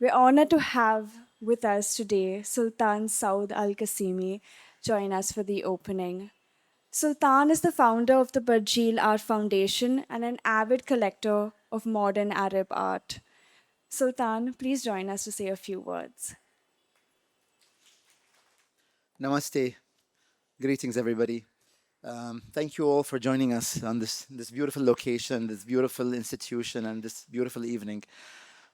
We're honored to have with us today Sultan Sooud Al-Qassemi join us for the opening. Sultan is the founder of the Barjeel Art Foundation and an avid collector of modern Arab art. Sultan, please join us to say a few words. Namaste. Greetings, everybody. Thank you all for joining us on this beautiful location, this beautiful institution, and this beautiful evening.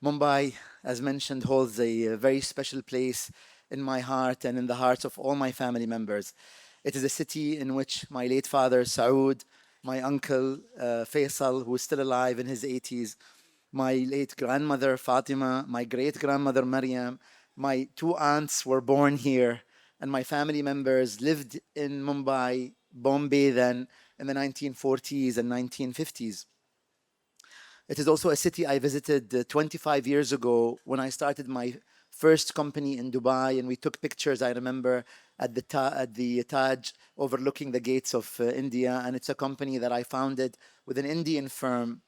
Mumbai, as mentioned, holds a very special place in my heart and in the hearts of all my family members. It is a city in which my late father, Saud, my uncle, Faisal, who is still alive in his 80s, my late grandmother, Fatima, my great grandmother, Maryam, my two aunts were born here, and my family members lived in Mumbai, Bombay then, in the 1940s and 1950s. It is also a city I visited 25 years ago when I started my first company in Dubai, and we took pictures. I remember at the Taj, overlooking the gates of India, and it's a company that I founded with an Indian firm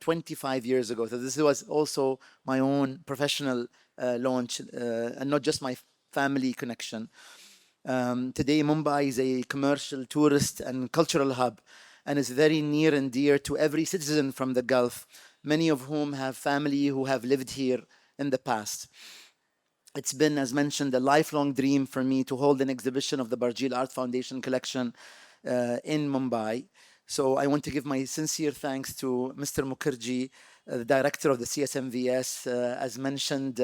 25 years ago. So this was also my own professional launch, and not just my family connection. Today, Mumbai is a commercial, tourist, and cultural hub, and is very near and dear to every citizen from the Gulf, many of whom have family who have lived here in the past. It's been, as mentioned, a lifelong dream for me to hold an exhibition of the Barjeel Art Foundation collection in Mumbai. So I want to give my sincere thanks to Mr. Mukherjee, the director of the CSMVS. As mentioned,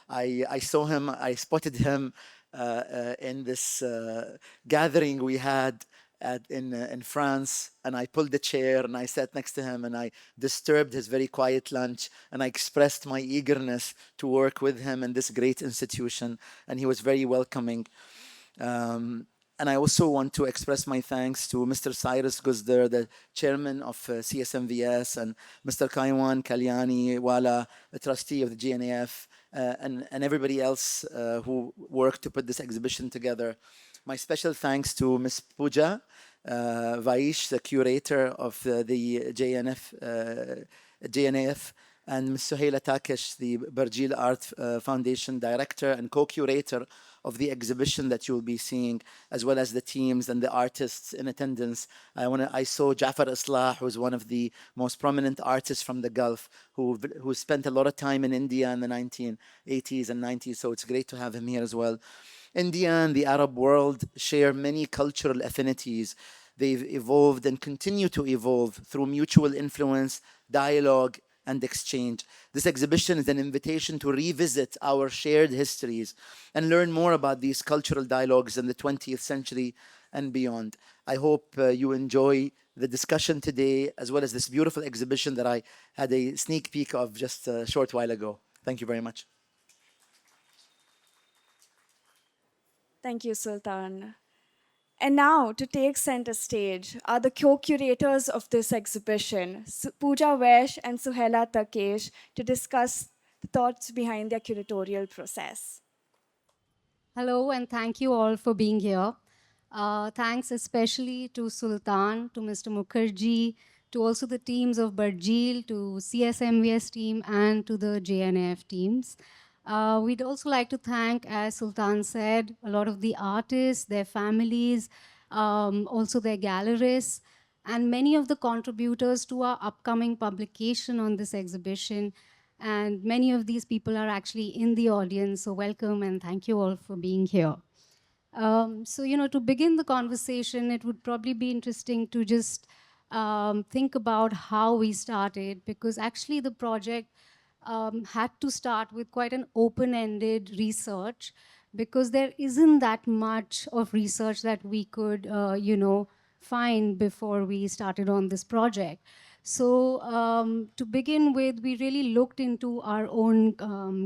I saw him, I spotted him in this gathering we had in France, and I pulled the chair and I sat next to him and I disturbed his very quiet lunch, and I expressed my eagerness to work with him in this great institution, and he was very welcoming. And I also want to express my thanks to Mr. Cyrus Guzder, the chairman of CSMVS, and Mr. Kaiwan Kalyani Wala, the trustee of the GNAF, and everybody else who worked to put this exhibition together. My special thanks to Ms. Puja Vaish, the curator of the JNAF, and Ms. Suheyla Takesh, the Barjeel Art Foundation director and co-curator of the exhibition that you'll be seeing, as well as the teams and the artists in attendance. I saw Jafar Islah, who's one of the most prominent artists from the Gulf, who spent a lot of time in India in the 1980s and 90s, so it's great to have him here as well. India and the Arab world share many cultural affinities. They've evolved and continue to evolve through mutual influence, dialogue, and exchange. This exhibition is an invitation to revisit our shared histories and learn more about these cultural dialogues in the 20th century and beyond. I hope you enjoy the discussion today, as well as this beautiful exhibition that I had a sneak peek of just a short while ago. Thank you very much. Thank you, Sultan. And now, to take center stage, are the co-curators of this exhibition, Puja Vaish and Suheyla Takesh, to discuss the thoughts behind their curatorial process. Hello, and thank you all for being here. Thanks especially to Sultan, to Mr. Mukherjee, to also the teams of Barjeel, to CSMVS team, and to the JNAF teams. We'd also like to thank, as Sultan said, a lot of the artists, their families, also their gallerists, and many of the contributors to our upcoming publication on this exhibition. And many of these people are actually in the audience, so welcome and thank you all for being here. To begin the conversation, it would probably be interesting to just think about how we started, because actually the project had to start with quite an open-ended research, because there isn't that much of research that we could, find before we started on this project. So to begin with, we really looked into our own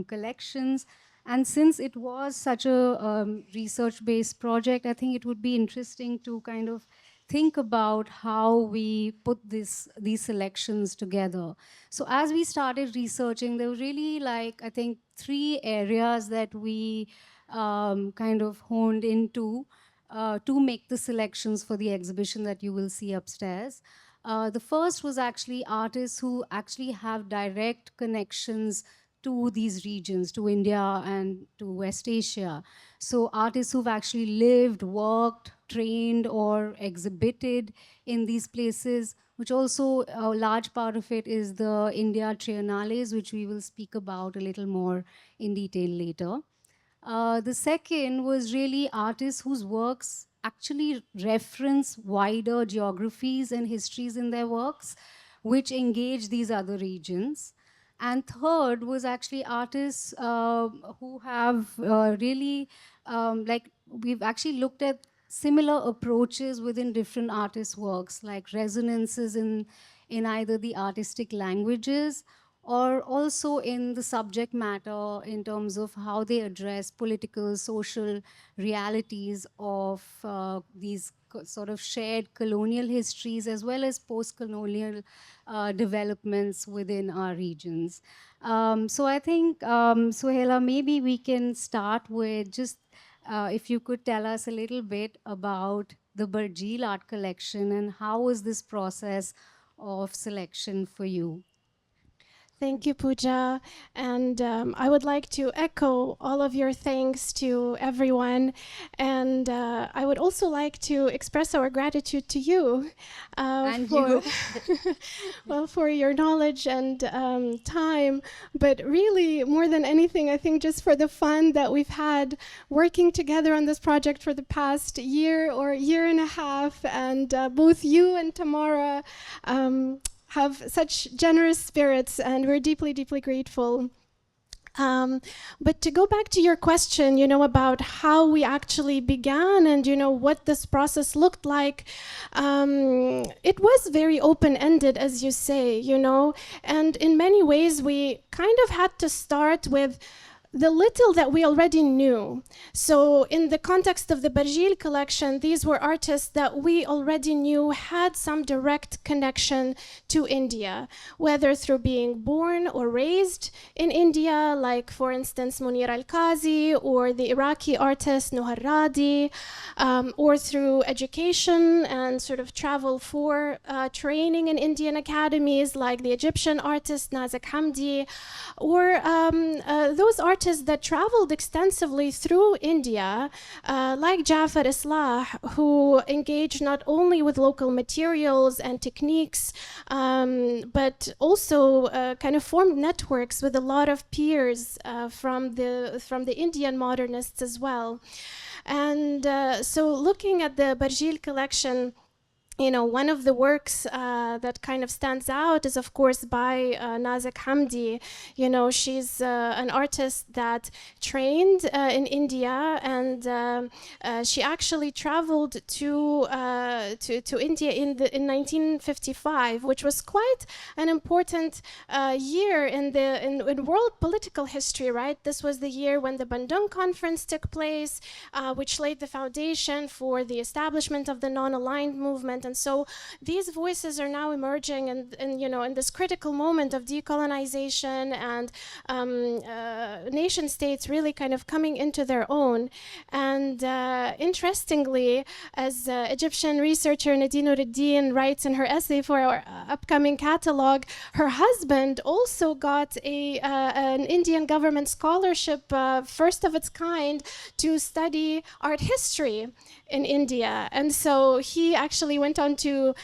collections. And since it was such a research-based project, I think it would be interesting to kind of think about how we put these selections together. So as we started researching, there were really I think 3 areas that we kind of honed into to make the selections for the exhibition that you will see upstairs. The first was actually artists who actually have direct connections to these regions, to India and to West Asia. So artists who've actually lived, worked, trained, or exhibited in these places, which also a large part of it is the India Triennales, which we will speak about a little more in detail later. The second was really artists whose works actually reference wider geographies and histories in their works, which engage these other regions. And third was actually artists who have really, like, we've actually looked at similar approaches within different artists' works, like resonances in either the artistic languages or also in the subject matter in terms of how they address political, social realities of these sort of shared colonial histories as well as post-colonial developments within our regions. So I think, Suheyla, maybe we can start with just if you could tell us a little bit about the Barjeel art collection and how was this process of selection for you? Thank you, Puja. And I would like to echo all of your thanks to everyone. And I would also like to express our gratitude to you And for, you. well, for your knowledge and time. But really, more than anything, I think just for the fun that we've had working together on this project for the past year or year and a half. And both you and Tamara have such generous spirits, and we're deeply, deeply grateful. But to go back to your question, about how we actually began and, what this process looked like, it was very open-ended, as you say, and in many ways we kind of had to start with the little that we already knew. So in the context of the Barjeel collection, these were artists that we already knew had some direct connection to India, whether through being born or raised in India, like for instance Munir al-Qazi or the Iraqi artist Nuhar Radi, or through education and sort of travel for training in Indian academies like the Egyptian artist Nazak Hamdi, or those artists that traveled extensively through India, like Jafar Islah, who engaged not only with local materials and techniques, but also kind of formed networks with a lot of peers from the Indian modernists as well. And so looking at the Barjeel collection, one of the works that kind of stands out is, of course, by Nazak Hamdi. She's an artist that trained in India, and she actually traveled to India in 1955, which was quite an important year in world political history, right? This was the year when the Bandung Conference took place, which laid the foundation for the establishment of the non-aligned movement. And so these voices are now emerging and in this critical moment of decolonization and nation states really kind of coming into their own. And interestingly, as Egyptian researcher Nadine Nuruddin writes in her essay for our upcoming catalog, her husband also got an Indian government scholarship, first of its kind, to study art history in India. And so he actually went on to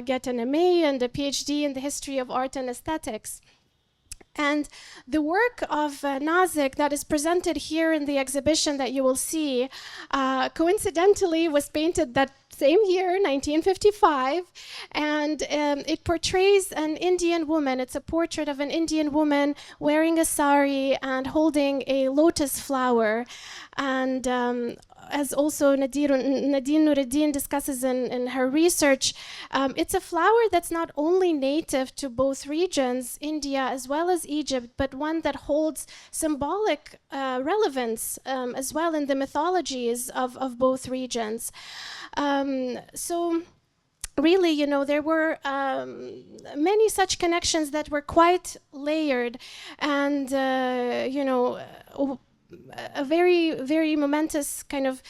get an MA and a PhD in the history of art and aesthetics. And the work of Nazak that is presented here in the exhibition that you will see, coincidentally was painted that same year, 1955, and it portrays an Indian woman. It's a portrait of an Indian woman wearing a sari and holding a lotus flower. And as also Nadine Nuruddin discusses in her research, it's a flower that's not only native to both regions, India as well as Egypt, but one that holds symbolic relevance as well in the mythologies of both regions. So really, there were many such connections that were quite layered, and a very, very momentous kind of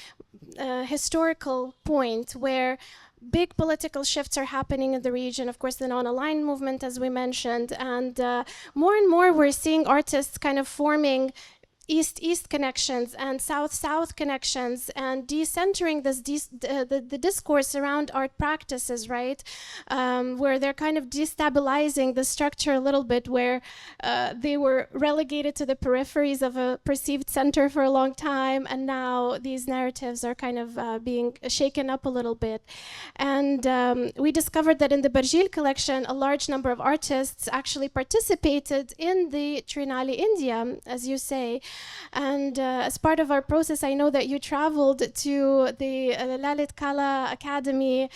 historical point where big political shifts are happening in the region. Of course, the non-aligned movement, as we mentioned, and more and more we're seeing artists kind of forming east-east connections and south-south connections, and decentering the discourse around art practices, right? Where they're kind of destabilizing the structure a little bit, where they were relegated to the peripheries of a perceived center for a long time, and now these narratives are kind of being shaken up a little bit. And we discovered that in the Barjeel collection, a large number of artists actually participated in the Trinale India, as you say. And as part of our process, I know that you traveled to the Lalit Kala Academy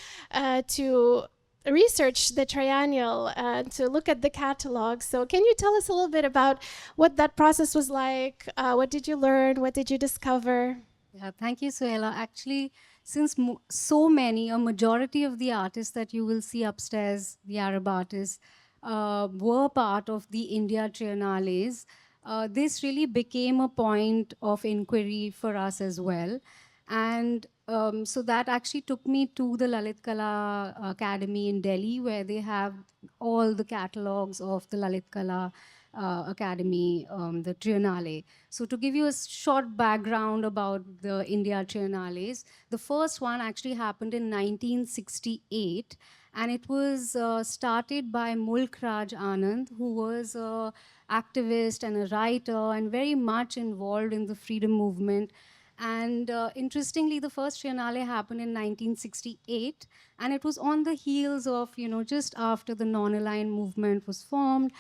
to research the triennial and to look at the catalog. So can you tell us a little bit about what that process was like? What did you learn? What did you discover? Yeah, thank you, Suheyla. Actually, since so many, a majority of the artists that you will see upstairs, the Arab artists, were part of the India Triennales, this really became a point of inquiry for us as well. And so that actually took me to the Lalit Kala Academy in Delhi, where they have all the catalogs of the Lalit Kala Academy, the Triennale. So to give you a short background about the India Triennales, the first one actually happened in 1968, and it was started by Mulk Raj Anand, who was an activist and a writer and very much involved in the freedom movement. And interestingly, the first Triennale happened in 1968, and it was on the heels of, just after the non-aligned movement was formed,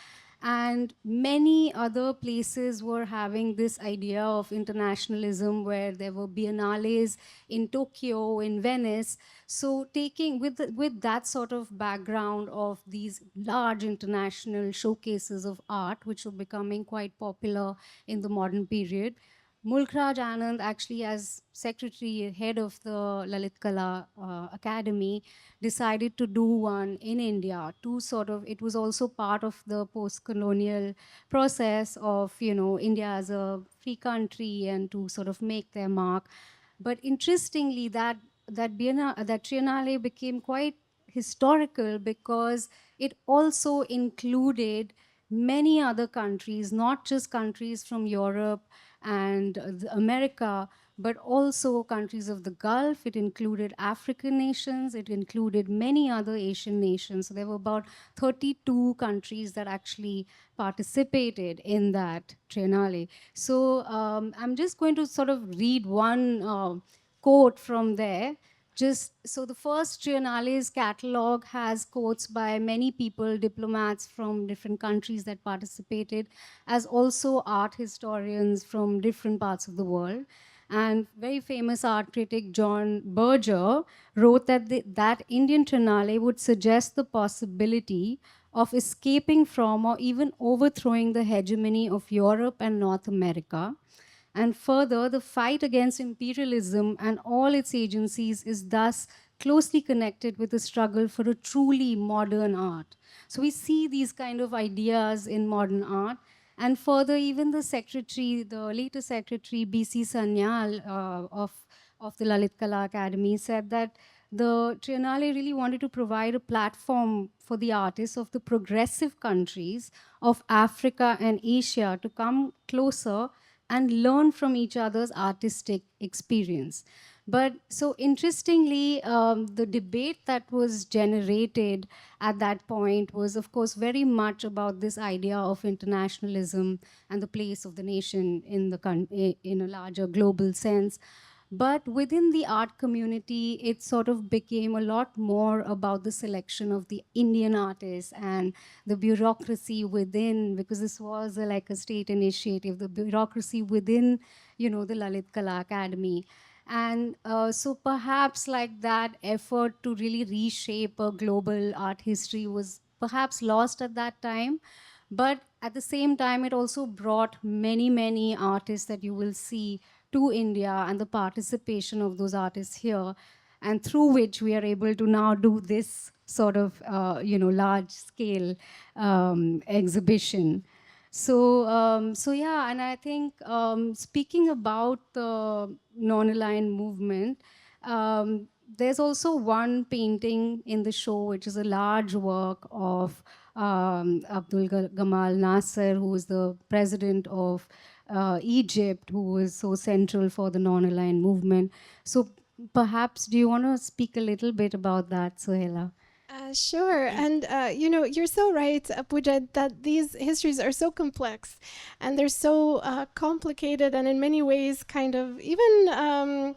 and many other places were having this idea of internationalism, where there were biennales in Tokyo, in Venice. So taking with that sort of background of these large international showcases of art, which were becoming quite popular in the modern period, Mulk Raj Anand, actually as secretary, head of the Lalit Kala Academy, decided to do one in India to sort of, it was also part of the post-colonial process of, India as a free country and to sort of make their mark. But interestingly, that Triennale became quite historical because it also included many other countries, not just countries from Europe and America, but also countries of the Gulf. It included African nations. It included many other Asian nations. So there were about 32 countries that actually participated in that Triennale. So I'm just going to sort of read one quote from there. Just so the first Triennale's catalog has quotes by many people, diplomats from different countries that participated, as also art historians from different parts of the world. And very famous art critic John Berger wrote that that Indian Triennale would suggest the possibility of escaping from or even overthrowing the hegemony of Europe and North America. And further, the fight against imperialism and all its agencies is thus closely connected with the struggle for a truly modern art. So we see these kind of ideas in modern art. And further, even the secretary, the later secretary, B.C. Sanyal of the Lalit Kala Academy, said that the Triennale really wanted to provide a platform for the artists of the progressive countries of Africa and Asia to come closer and learn from each other's artistic experience. But so interestingly, the debate that was generated at that point was, of course, very much about this idea of internationalism and the place of the nation in in a larger global sense. But within the art community, it sort of became a lot more about the selection of the Indian artists and the bureaucracy within, because this was like a state initiative, the bureaucracy within, the Lalit Kala Academy. And so perhaps like that effort to really reshape a global art history was perhaps lost at that time. But at the same time, it also brought many, many artists that you will see to India and the participation of those artists here, and through which we are able to now do this sort of, large scale exhibition. So yeah, and I think speaking about the non-aligned movement, there's also one painting in the show, which is a large work of Gamal Nasser, who is the president of Egypt, who was so central for the non-aligned movement. So perhaps, do you want to speak a little bit about that, Suheyla? Sure. And, you're so right, Pooja, that these histories are so complex and they're so complicated and in many ways kind of even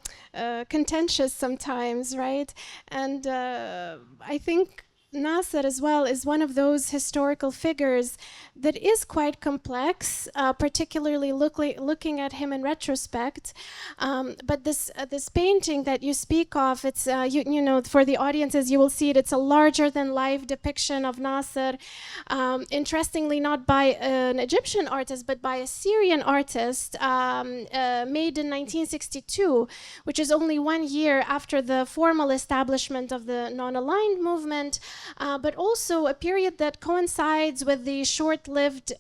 contentious sometimes, right? And I think Nasser as well is one of those historical figures that is quite complex, particularly looking at him in retrospect. But this painting that you speak of, it's for the audiences, you will see it. It's a larger than life depiction of Nasser. Interestingly, not by an Egyptian artist, but by a Syrian artist, made in 1962, which is only 1 year after the formal establishment of the non-aligned movement, but also a period that coincides with the short-lived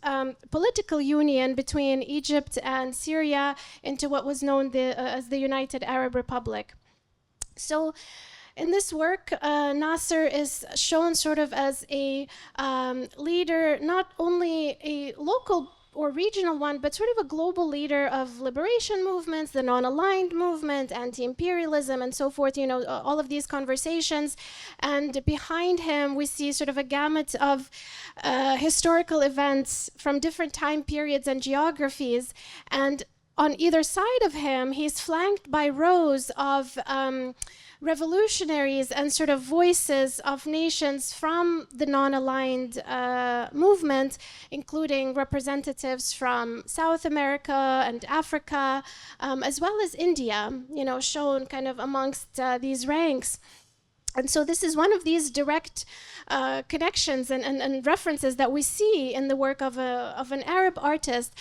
political union between Egypt and Syria into what was known as the United Arab Republic. So in this work, Nasser is shown sort of as a leader, not only a local or regional one, but sort of a global leader of liberation movements, the non-aligned movement, anti-imperialism, and so forth, all of these conversations. And behind him, we see sort of a gamut of historical events from different time periods and geographies. And on either side of him, he's flanked by rows of revolutionaries and sort of voices of nations from the non-aligned movement, including representatives from South America and Africa, as well as India, shown kind of amongst these ranks. And so this is one of these direct connections and references that we see in the work of an Arab artist.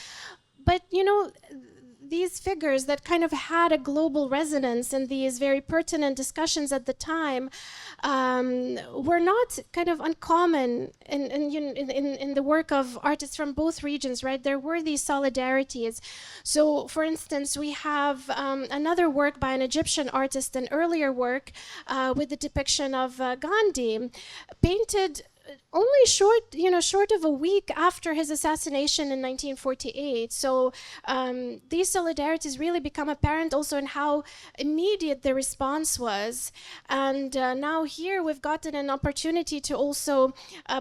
But, these figures that kind of had a global resonance in these very pertinent discussions at the time were not kind of uncommon in the work of artists from both regions, right? There were these solidarities. So, for instance, we have another work by an Egyptian artist, an earlier work with the depiction of Gandhi, painted only short of a week after his assassination in 1948. So these solidarities really become apparent also in how immediate the response was. And now here we've gotten an opportunity to also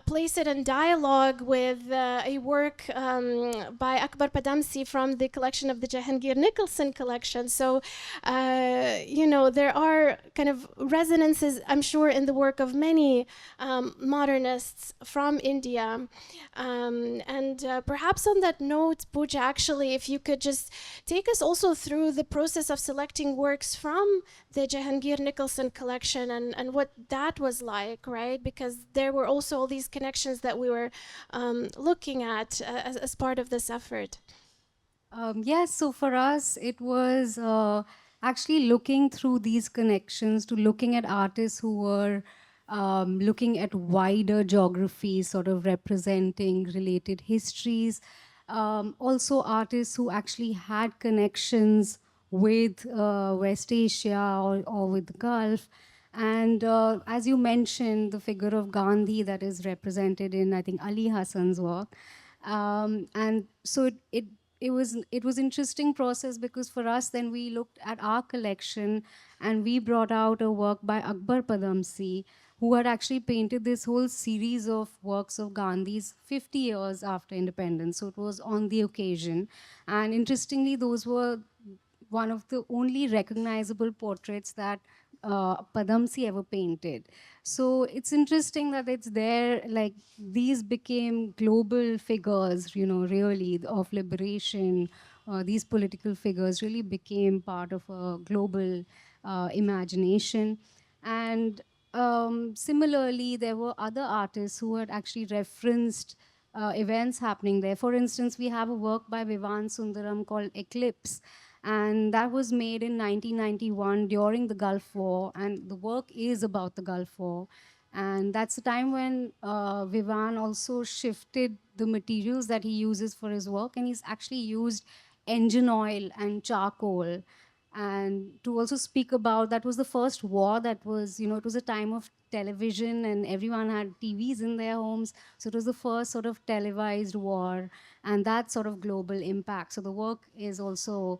place it in dialogue with a work by Akbar Padamsi from the collection of the Jehangir Nicholson collection. So, there are kind of resonances, I'm sure, in the work of many modernists from India. And perhaps on that note, Puja, actually, if you could just take us also through the process of selecting works from the Jehangir Nicholson collection and what that was like, right? Because there were also all these connections that we were looking at as part of this effort. Yes, so for us, it was actually looking through these connections to looking at artists who were looking at wider geographies, sort of representing related histories. Also, artists who actually had connections with West Asia or with the Gulf. And as you mentioned, the figure of Gandhi that is represented in, I think, Ali Hassan's work. And so it was interesting process because for us then we looked at our collection and we brought out a work by Akbar Padamsi, who had actually painted this whole series of works of Gandhi's 50 years after independence. So it was on the occasion. And interestingly, those were one of the only recognizable portraits that Padamsi ever painted. So it's interesting that it's there, like these became global figures, really of liberation. These political figures really became part of a global imagination. And similarly, there were other artists who had actually referenced events happening there. For instance, we have a work by Vivan Sundaram called Eclipse, and that was made in 1991 during the Gulf War, and the work is about the Gulf War. And that's the time when Vivan also shifted the materials that he uses for his work, and he's actually used engine oil and charcoal. and to also speak about that was the first war that was, it was a time of television and everyone had TVs in their homes. So it was the first sort of televised war and that sort of global impact. So the work is also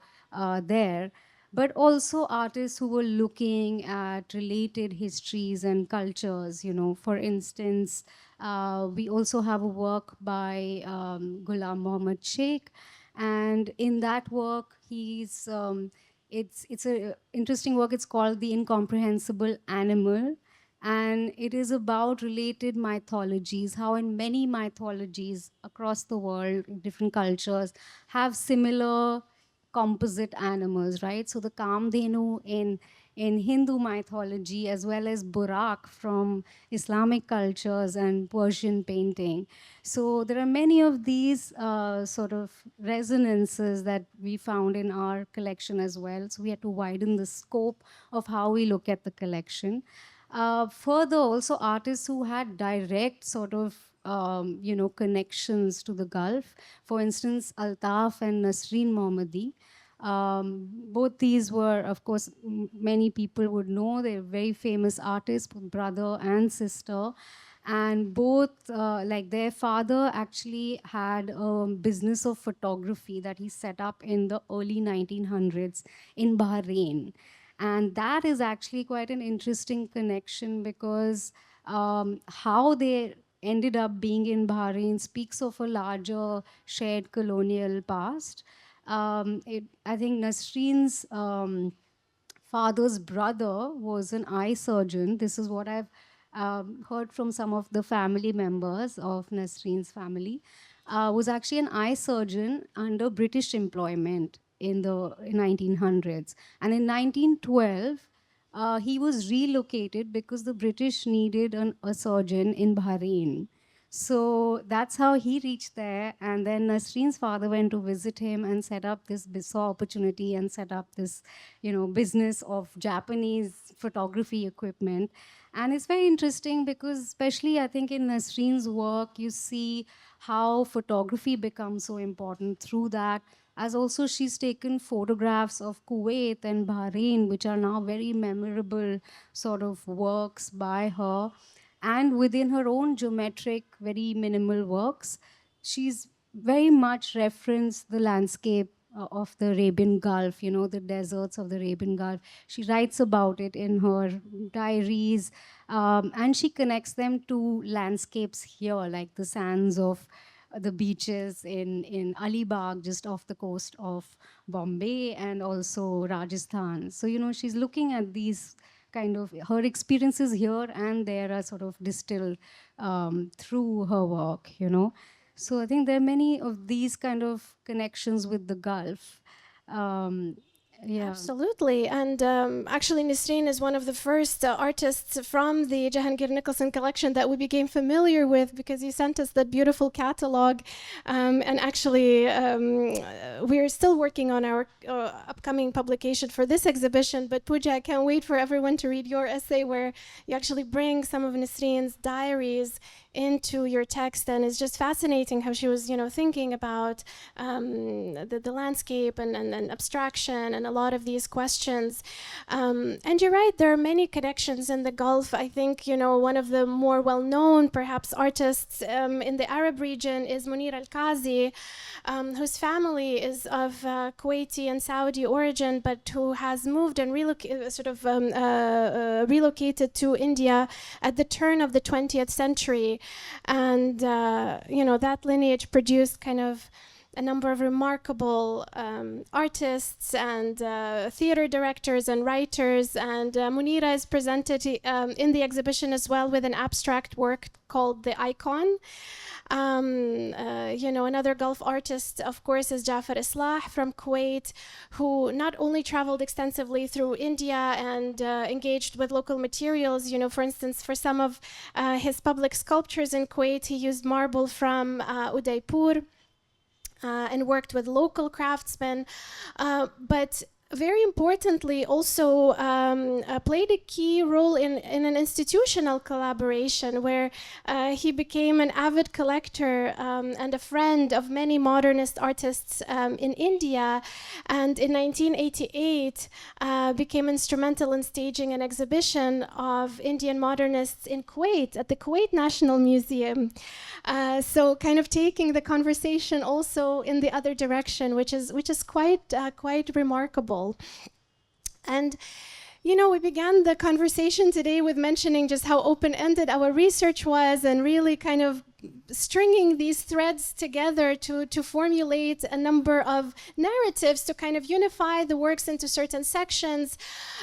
there. But also artists who were looking at related histories and cultures, for instance, we also have a work by Ghulam Mohammad Sheikh, and in that work, it's a interesting work. It's called The Incomprehensible Animal, and it is about related mythologies, how in many mythologies across the world, different cultures have similar composite animals, right? So the Kamdhenu in Hindu mythology, as well as Burak from Islamic cultures and Persian painting. So there are many of these sort of resonances that we found in our collection as well. So we had to widen the scope of how we look at the collection. Further, also artists who had direct sort of connections to the Gulf. For instance, Altaf and Nasreen Mohammadi. Both these were, of course, many people would know. They're very famous artists, brother and sister. And both, like their father actually had a business of photography that he set up in the early 1900s in Bahrain. And that is actually quite an interesting connection because how they ended up being in Bahrain speaks of a larger shared colonial past. I think Nasreen's father's brother was an eye surgeon. This is what I've heard from some of the family members of Nasreen's family. Was actually an eye surgeon under British employment in the 1900s. And in 1912, he was relocated because the British needed a surgeon in Bahrain. So that's how he reached there. And then Nasreen's father went to visit him and set up this, saw opportunity and set up this, business of Japanese photography equipment. And it's very interesting because especially I think in Nasreen's work, you see how photography becomes so important through that. As also she's taken photographs of Kuwait and Bahrain, which are now very memorable sort of works by her. And within her own geometric, very minimal works, she's very much referenced the landscape of the Arabian Gulf, the deserts of the Arabian Gulf. She writes about it in her diaries, and she connects them to landscapes here, like the sands of the beaches in Alibag, just off the coast of Bombay, and also Rajasthan. So, she's looking at these kind of, her experiences here and there are sort of distilled through her work, So I think there are many of these kind of connections with the Gulf. Yeah. Absolutely. And actually, Nisreen is one of the first artists from the Jehangir Nicholson collection that we became familiar with because you sent us that beautiful catalog. And actually, we're still working on our upcoming publication for this exhibition. But Puja, I can't wait for everyone to read your essay where you actually bring some of Nisreen's diaries into your text, and it's just fascinating how she was, thinking about the landscape and abstraction and a lot of these questions. And you're right, there are many connections in the Gulf. I think, one of the more well-known, perhaps, artists in the Arab region is Munir Al-Qazi, whose family is of Kuwaiti and Saudi origin, but who has moved and relocated to India at the turn of the 20th century. And, that lineage produced kind of a number of remarkable artists and theater directors and writers. And Munira is presented in the exhibition as well with an abstract work called The Icon. Another Gulf artist, of course, is Jafar Islah from Kuwait, who not only traveled extensively through India and engaged with local materials. For instance, for some of his public sculptures in Kuwait, he used marble from Udaipur and worked with local craftsmen. But very importantly, also played a key role in an institutional collaboration where he became an avid collector and a friend of many modernist artists in India, and in 1988 became instrumental in staging an exhibition of Indian modernists in Kuwait at the Kuwait National Museum. So kind of taking the conversation also in the other direction, which is quite remarkable. And you know, we began the conversation today with mentioning just how open-ended our research was, and really kind of stringing these threads together to formulate a number of narratives to kind of unify the works into certain sections.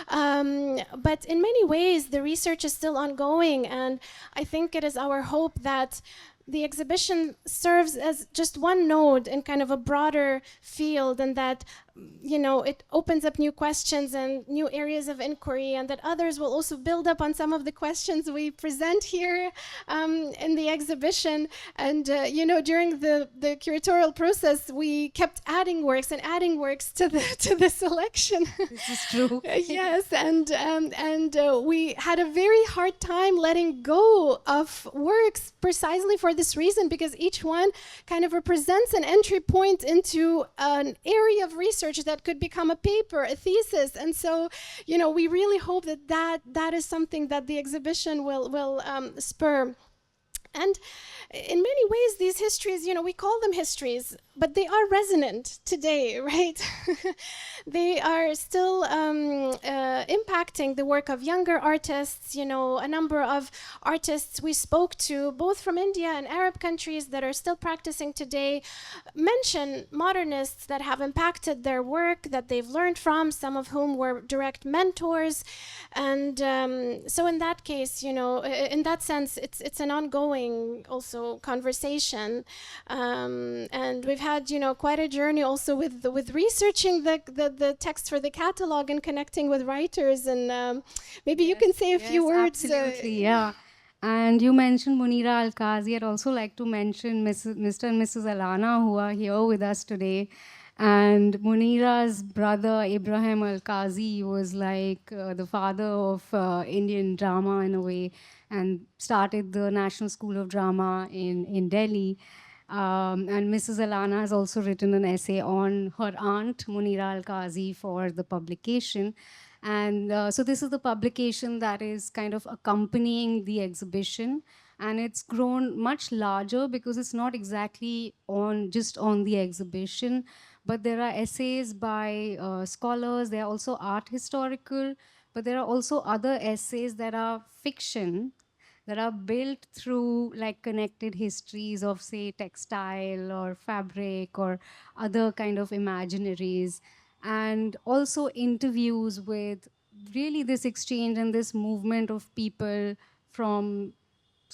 But in many ways, the research is still ongoing, and I think it is our hope that the exhibition serves as just one node in kind of a broader field, and that, you know, it opens up new questions and new areas of inquiry, and that others will also build up on some of the questions we present here in the exhibition. And you know, during the curatorial process, we kept adding works and adding works to the selection. This is true. Yes, and we had a very hard time letting go of works precisely for this reason, because each one kind of represents an entry point into an area of research that could become a paper, a thesis. And so, you know, we really hope that is something that the exhibition will spur. And in many ways, these histories, you know, we call them histories, but they are resonant today, right? They are still impacting the work of younger artists. You know, a number of artists we spoke to, both from India and Arab countries that are still practicing today, mention modernists that have impacted their work, that they've learned from, some of whom were direct mentors. And so in that case, you know, in that sense, it's an ongoing also conversation, and we've had, you know, quite a journey also with researching the text for the catalog and connecting with writers. And maybe you can say a few words. Absolutely, yeah. And you mentioned Munira Al-Qazi. I'd also like to mention Mr. and Mrs. Alana, who are here with us today. And Munira's brother, Ibrahim Al-Qazi, was like the father of Indian drama in a way, and started the National School of Drama in Delhi. And Mrs. Alana has also written an essay on her aunt, Munira Al-Qazi, for the publication. And so this is the publication that is kind of accompanying the exhibition. And it's grown much larger because it's not exactly just on the exhibition, but there are essays by scholars. There are also art historical, but there are also other essays that are fiction, that are built through like connected histories of, say, textile or fabric or other kind of imaginaries, and also interviews with really this exchange and this movement of people from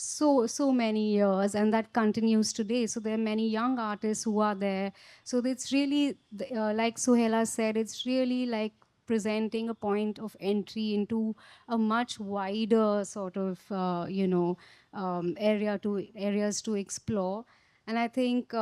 so many years, and that continues today. So there are many young artists who are there. So it's really like Suheyla said, it's really like presenting a point of entry into a much wider sort of areas to explore. And I think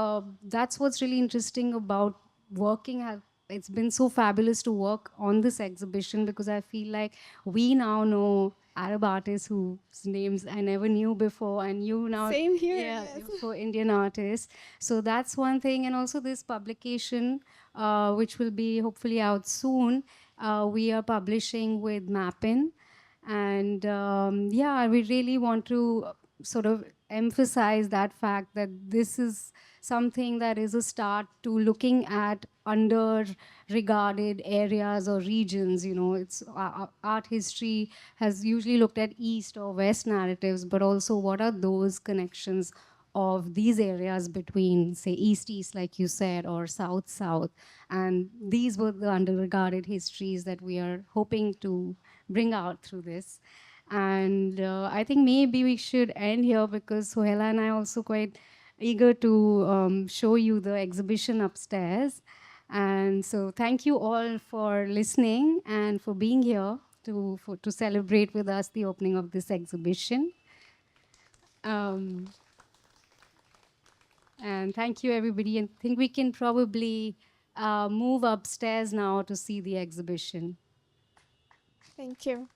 that's what's really interesting about working. It's been so fabulous to work on this exhibition, because I feel like we now know Arab artists whose names I never knew before, and you now. Same here. Yeah, Yes. for Indian artists. So that's one thing. And also this publication, which will be hopefully out soon, we are publishing with Mappin. And yeah, we really want to sort of emphasize that fact that this is something that is a start to looking at under-regarded areas or regions. You know, it's art history has usually looked at East or West narratives, but also what are those connections of these areas between, say, East-East, like you said, or South-South. And these were the under-regarded histories that we are hoping to bring out through this. And I think maybe we should end here, because Suheyla and I are also quite eager to show you the exhibition upstairs. And so thank you all for listening and for being here to celebrate with us the opening of this exhibition. And thank you, everybody. And I think we can probably move upstairs now to see the exhibition. Thank you.